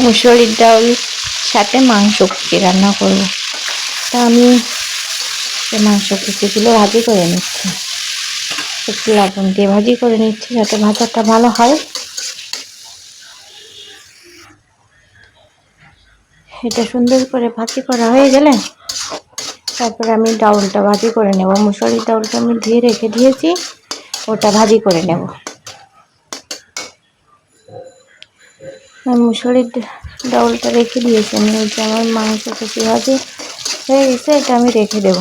মুসুরির ডাল সাথে মাংস কুচি রান্না করব। তা আমি মাংস কুচিগুলো ভাজি করে নিচ্ছি, একটু লবণ দিয়ে ভাজি করে নিচ্ছি যাতে ভাজাটা ভালো হয়। এটা সুন্দর করে ভাজি করা হয়ে গেলে তারপরে আমি ডাউলটা ভাজি করে নেব। মুসুরির ডাউলটা আমি ধুয়ে রেখে দিয়েছি, ওটা ভাজি করে নেব। মুসুরির ডাউলটা রেখে দিয়েছি আমি, ওই যে আমার মাংস কুচি ভাজি হয়ে গেছে, এটা আমি রেখে দেব।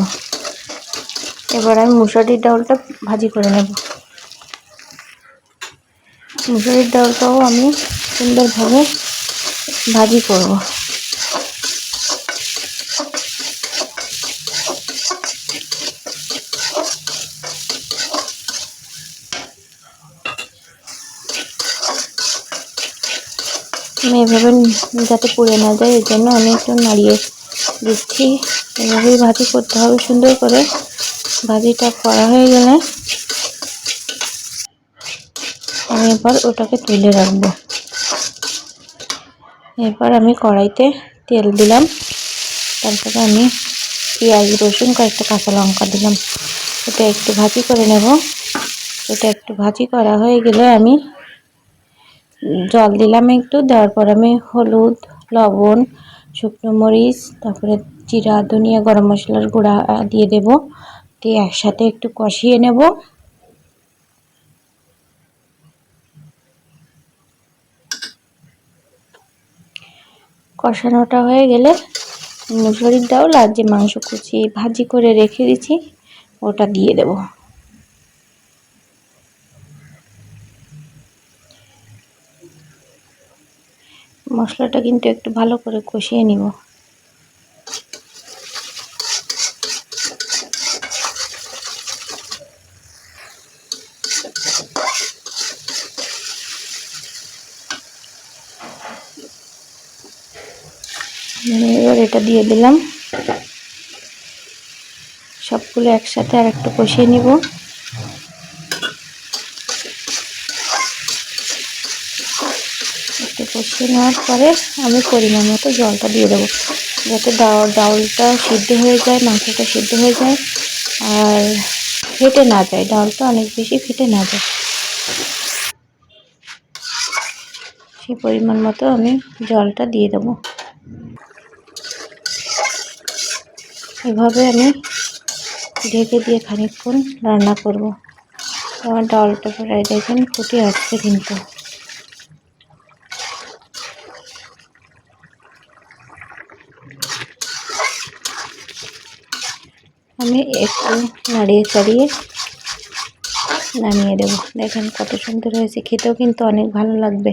এবার আমি মুসুরির ডাউলটা ভাজি করে নেব। মুসুরির ডাউলটাও আমি সুন্দরভাবে ভাজি করব। আমি এভাবে যাতে পুড়ে না যায় এর জন্য আমি একটু নাড়িয়ে দিচ্ছি। এভাবেই ভাজি করতে হবে সুন্দর করে। ভাজিটা করা হয়ে গেলে আমি এবার ওটাকে তুলে রাখবো। এরপর আমি কড়াইতে তেল দিলাম, তারপরে আমি পেঁয়াজ রসুন কয়েকটা কাঁচা লঙ্কা দিলাম। এটা একটু ভাজি করে নেব। এটা একটু ভাজি করা হয়ে গেলে আমি জল দিলাম একটু, দেওয়ার পর আমি হলুদ, লবণ, শুকনো মরিচ, তারপরে জিরা, ধনিয়া, গরম মশলার গুঁড়া দিয়ে দেব। দিয়ে একসাথে একটু কষিয়ে নেব। কষানোটা হয়ে গেলে মুসুরির ডাউল আর যে মাংস কুচি ভাজি করে রেখে দিয়েছি ওটা দিয়ে দেব। মশলাটা কিন্তু একটু ভালো করে কষিয়ে নিব। এবার এটা দিয়ে দিলাম, সবগুলো একসাথে আর একটু কষিয়ে নিব। একটু কষিয়ে নেওয়ার পরে আমি পরিমাণ মতো জলটা দিয়ে দেবো, যাতে ডাউলটা সিদ্ধ হয়ে যায়, মাংসটা সিদ্ধ হয়ে যায় আর ফেটে না যায়, ডাউলটা অনেক বেশি ফেটে না যায়। সেই পরিমাণ মতো আমি জলটা দিয়ে দেবো। এভাবে আমি ঢেকে দিয়ে খানিকক্ষণ রান্না করব। আমার ডালটা প্রায় দেখেন ফুটে আসছে, কিন্তু আমি একটু নাড়িয়ে চাড়িয়ে নামিয়ে দেব। দেখেন কত সুন্দর হয়েছে, খেতেও কিন্তু অনেক ভালো লাগবে।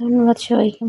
ধন্যবাদ সবাইকে।